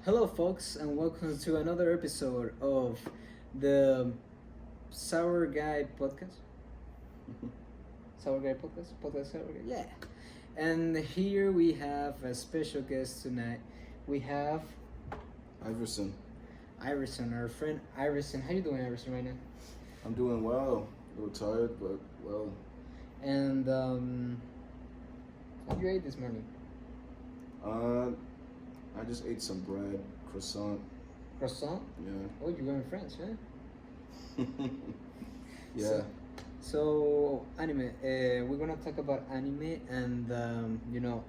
Hello, folks, and welcome to another episode of the Sour Guy Podcast. Sour Guy Podcast? Podcast Sour Guy? Yeah. And here we have a special guest tonight. We have Iverson. Iverson, our friend Iverson. How you doing, Iverson, right now? I'm doing well. A little tired, but well. And what you ate this morning? I just ate some bread, croissant. Croissant? Yeah. Oh, you're going French, huh? Yeah. So anime. We're gonna talk about anime and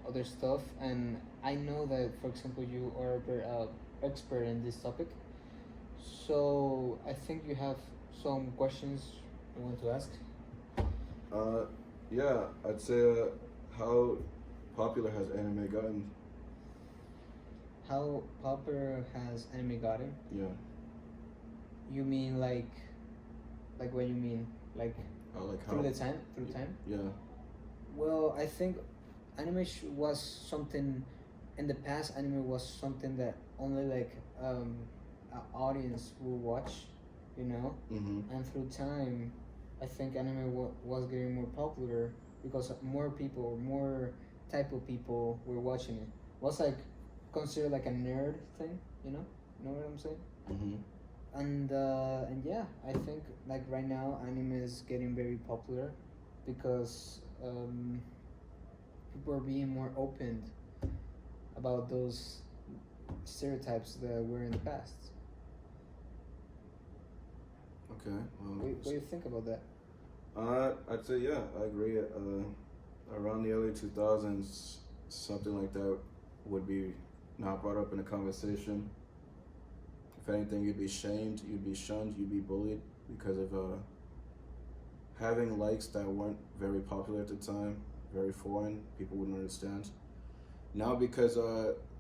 other stuff. And I know that, for example, you are a very expert in this topic. So I think you have some questions you want to ask. Uh, yeah. I'd say how popular has anime gotten? How popular has anime gotten? Yeah. You mean like what you mean? Like Like how? through the time? Through time? Yeah. Well, I think anime was something in the past. Anime was something that only like an audience will watch, you know. Mm-hmm. And through time, I think anime was getting more popular because more people, more type of people were watching it. Was like considered like a nerd thing, you know. You know what I'm saying? Mm-hmm. And yeah, I think like right now anime is getting very popular because people are being more open about those stereotypes that were in the past. Okay. What do you think about that? I'd say yeah. I agree. Around the early 2000s, something like that would be not brought up in a conversation. If anything, you'd be shamed, you'd be shunned, you'd be bullied because of having likes that weren't very popular at the time, very foreign. People wouldn't understand. Now, because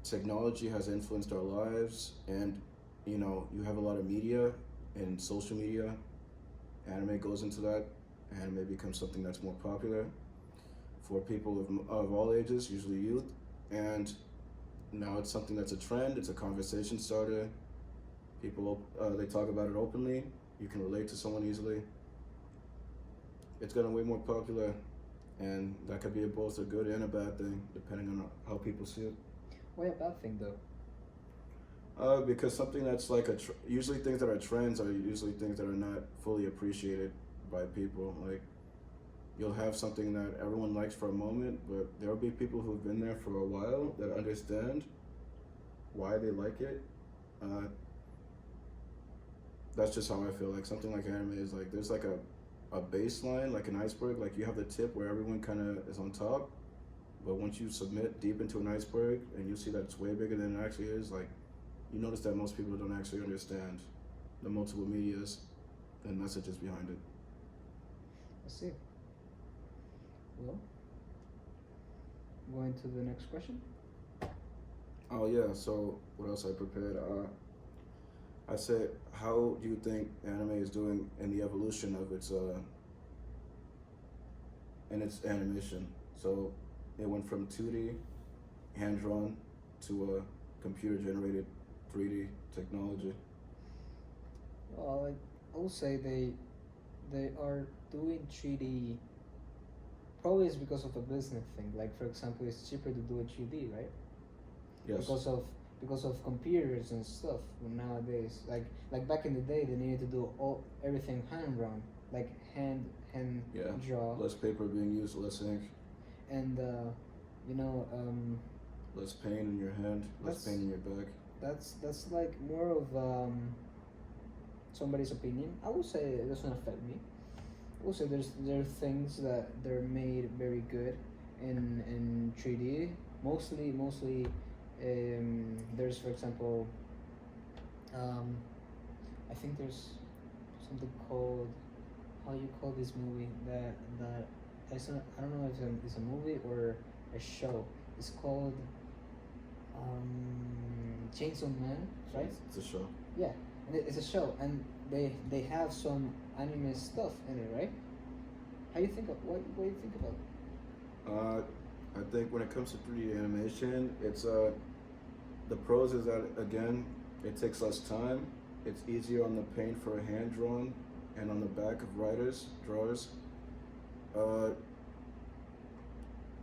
technology has influenced our lives, and you have a lot of media and social media, anime goes into that. Anime becomes something that's more popular for people of all ages, usually youth, and now it's something that's a trend. It's a conversation starter. People, they talk about it openly. You can relate to someone easily. It's gotten way more popular, and that could be both a good and a bad thing, depending on how people see it. Why a bad thing though? Because something that's like usually things that are trends are usually things that are not fully appreciated by people. Like, you'll have something that everyone likes for a moment, but there'll be people who've been there for a while that understand why they like it. That's just how I feel. Like, something like anime is like there's like a baseline, like an iceberg. Like, you have the tip where everyone kind of is on top, but once you submit deep into an iceberg and you see that it's way bigger than it actually is, like, you notice that most people don't actually understand the multiple medias and messages behind it. I see. Well, going to the next question. Oh yeah. So what else I prepared? I said, how do you think anime is doing in the evolution of its in its animation? So it went from 2D, hand drawn, to a computer generated 3D technology. Well, I will say they are doing 3D. Probably it's because of a business thing. Like, for example, it's cheaper to do a 3D, right? Yes. Because of computers and stuff nowadays. Like back in the day, they needed to do everything hand drawn, like hand Yeah. draw, Less paper being used, less ink, and you know less pain in your hand, less pain in your back. that's like more of somebody's opinion. I would say it doesn't affect me. I would say there are things that they're made very good in 3D. Mostly there's, for example, I think there's something called, how you call this movie that I don't know if it's a movie or a show. It's called Chainsaw Man, right? It's a show. Yeah, and it's a show, and they have some anime stuff in it, right? How you think of what do you think about it? I think when it comes to 3D animation, The pros is that again, it takes less time. It's easier on the paint for a hand drawn, and on the back of drawers. Uh,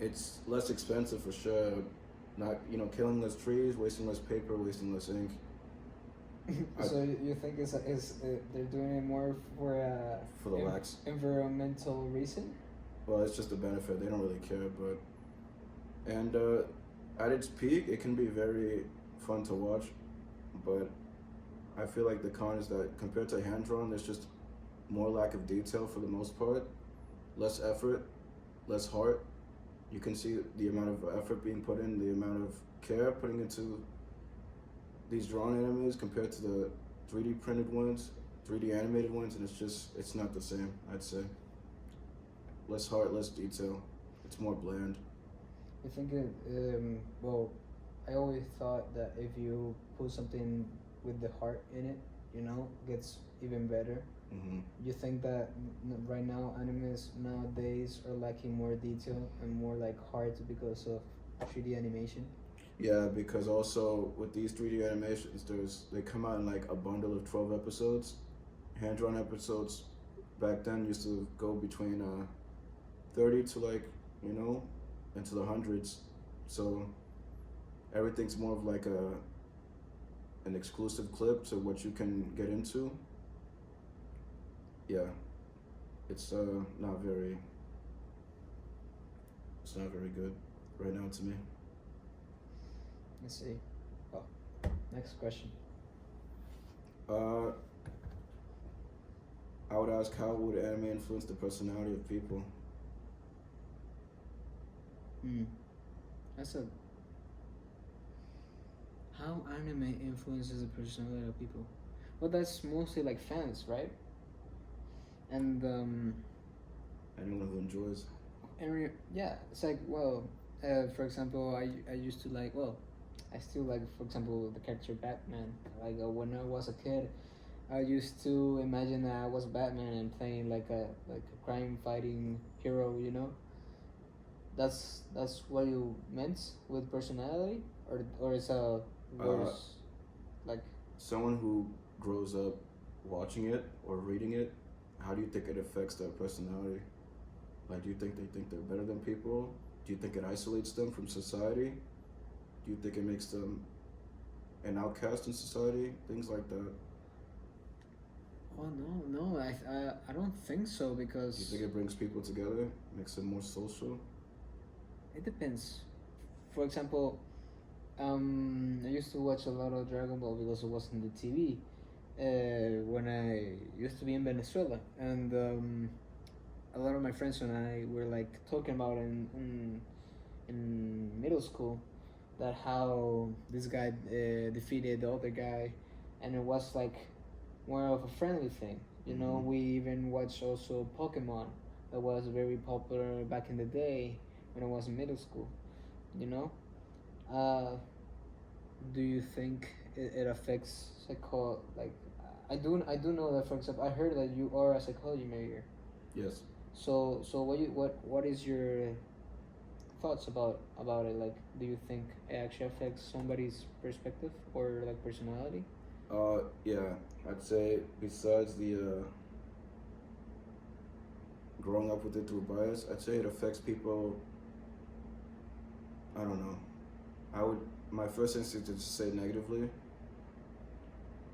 it's less expensive for sure. Not killing less trees, wasting less paper, wasting less ink. So you think they're doing it more For the wax. environmental reason? Well, it's just a benefit. They don't really care, and at its peak, it can be very fun to watch, but I feel like the con is that compared to hand drawn, there's just more lack of detail for the most part, less effort, less heart. You can see the amount of effort being put in, the amount of care putting into these drawn animes compared to the 3D printed ones, 3D animated ones, and it's not the same, I'd say. Less heart, less detail. It's more bland. I think well, I always thought that if you put something with the heart in it, gets even better. Mm-hmm. You think that right now animes nowadays are lacking more detail and more like heart because of 3D animation? Yeah, because also with these 3D animations, they come out in like a bundle of 12 episodes. Hand drawn episodes back then used to go between 30 to into the hundreds. So everything's more of like an exclusive clip to what you can get into. Yeah, it's not very good right now to me. Let's see. Oh, next question. I would ask, how would anime influence the personality of people? That's how anime influences the personality of people. Well, that's mostly like fans, right? And Anyone who enjoys. yeah, it's like, well, for example, I used to like, well, I still like, for example, the character Batman. Like when I was a kid, I used to imagine that I was Batman and playing like a crime fighting hero. That's what you meant with personality, or it's a worse like someone who grows up watching it or reading it. How do you think it affects their personality? Like, do you think they think they're better than people? Do you think it isolates them from society? Do you think it makes them an outcast in society? Things like that. Oh no, I don't think so, because Do you think it brings people together, makes them more social? it depends. For example, I used to watch a lot of Dragon Ball because it was on the TV when I used to be in Venezuela, and a lot of my friends and I were like talking about in middle school that how this guy defeated the other guy, and it was like more of a friendly thing. We even watched also Pokemon, that was very popular back in the day when I was in middle school. Do you think it affects like I do know that, for example, I heard that you are a psychology major. Yes. So what is your thoughts about it? Like, do you think it actually affects somebody's perspective or like personality? Yeah, I'd say besides the growing up with it through bias, I'd say it affects people. I don't know. My first instinct is to say negatively,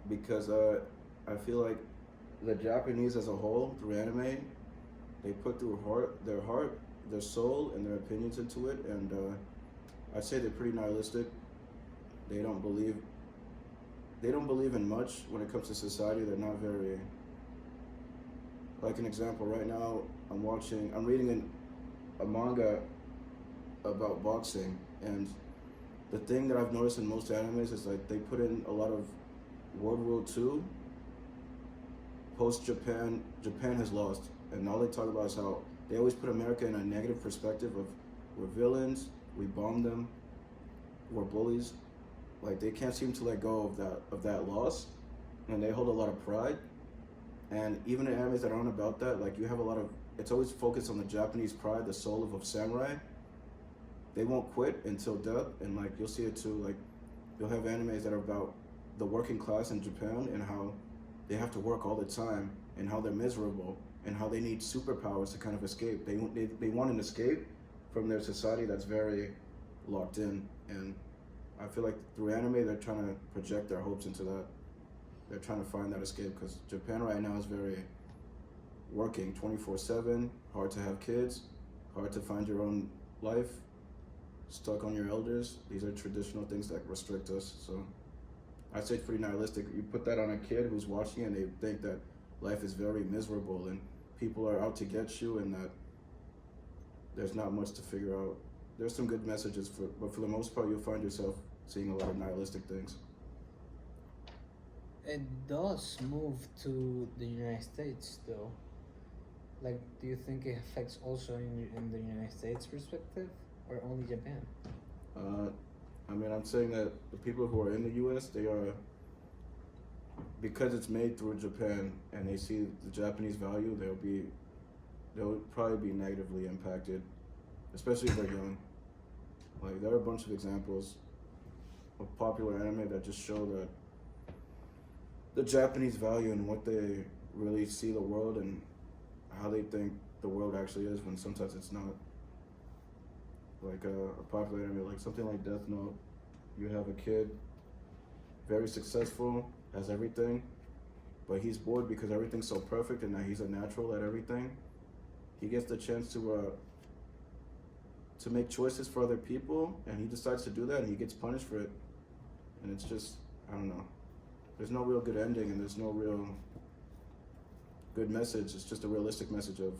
because I feel like the Japanese as a whole, through anime, they put their heart, their soul, and their opinions into it, and I'd say they're pretty nihilistic. They don't believe in much when it comes to society. They're not very. Like an example, right now I'm reading a manga about boxing, and the thing that I've noticed in most animes is like they put in a lot of World War II. Post Japan has lost, and all they talk about is how they always put America in a negative perspective of we're villains, we bombed them, we're bullies. Like, they can't seem to let go of that loss, and they hold a lot of pride. And even in animes that aren't about that, like, you have a lot of, it's always focused on the Japanese pride, the soul of a samurai. They won't quit until death, and like you'll see it too. Like you'll have animes that are about the working class in Japan and how they have to work all the time and how they're miserable and how they need superpowers to kind of escape. They want an escape from their society that's very locked in, and I feel like through anime they're trying to project their hopes into that. They're trying to find that escape because Japan right now is very working 24/7, hard to have kids, hard to find your own life, stuck on your elders. These are traditional things that restrict us. So I'd say it's pretty nihilistic. You put that on a kid who's watching and they think that life is very miserable and people are out to get you and that there's not much to figure out. There's some good messages, but for the most part, you'll find yourself seeing a lot of nihilistic things. It does move to the United States, though. Like, do you think it affects also in the United States perspective, or only Japan? I mean, I'm saying that the people who are in the U.S., they are, because it's made through Japan and they see the Japanese value, they'll probably be negatively impacted, especially if they're young. Like, there are a bunch of examples of popular anime that just show that the Japanese value and what they really see the world and how they think the world actually is when sometimes it's not. Like a popular anime, like something like Death Note, you have a kid, very successful, has everything, but he's bored because everything's so perfect and that he's a natural at everything. He gets the chance to make choices for other people, and he decides to do that, and he gets punished for it. And it's just, I don't know. There's no real good ending, and there's no real good message. It's just a realistic message of,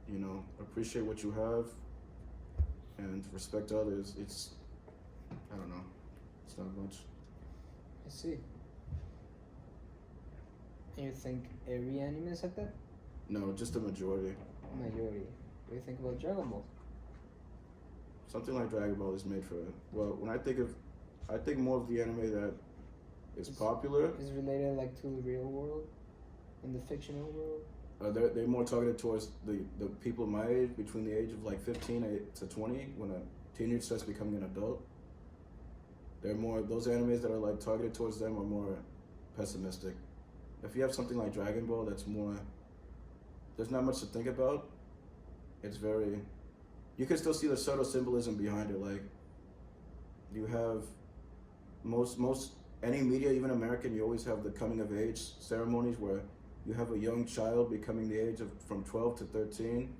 you know, appreciate what you have and respect others. It's, I don't know. It's not much. I see. And you think every anime is like that? No, just the majority. Majority. What do you think about Dragon Ball? Something like Dragon Ball is made for it. Well, when I think more of the anime that is popular. Is related like to the real world, in the fictional world. They're more targeted towards the people my age, between the age of like 15 to 20, when a teenager starts becoming an adult. They're more, those animes that are like targeted towards them are more pessimistic. If you have something like Dragon Ball that's more, there's not much to think about. It's very, you can still see the subtle symbolism behind it. Like, you have any media, even American, you always have the coming of age ceremonies where you have a young child becoming the age of from 12 to 13,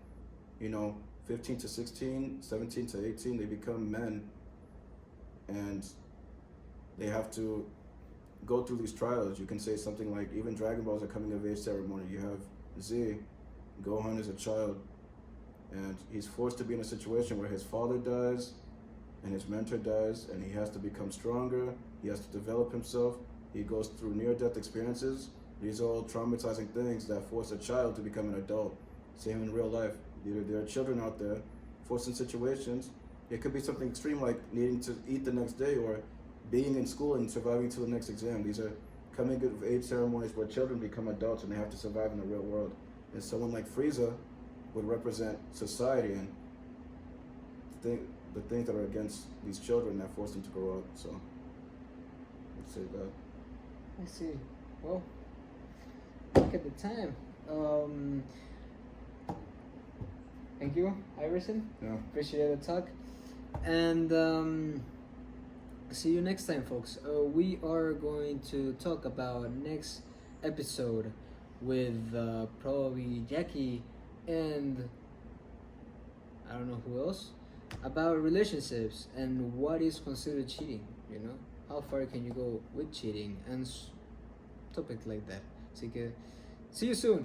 you know, 15 to 16, 17 to 18, they become men, and they have to go through these trials. You can say something like, even Dragon Ball is a coming of age ceremony. You have Z, Gohan is a child, and he's forced to be in a situation where his father dies and his mentor dies, and he has to become stronger, he has to develop himself, he goes through near-death experiences. These are all traumatizing things that force a child to become an adult. Same in real life. There are children out there forced in situations. It could be something extreme like needing to eat the next day or being in school and surviving to the next exam. These are coming of age ceremonies where children become adults and they have to survive in the real world. And someone like Frieza would represent society and the things that are against these children that force them to grow up. So I'd say that. I see. Well, look at the time. Thank you, Iverson. Yeah. Appreciate the talk. And see you next time, folks. We are going to talk about next episode with probably Jackie and I don't know who else, about relationships and what is considered cheating, you know? How far can you go with cheating and topics like that. Así que, see you soon.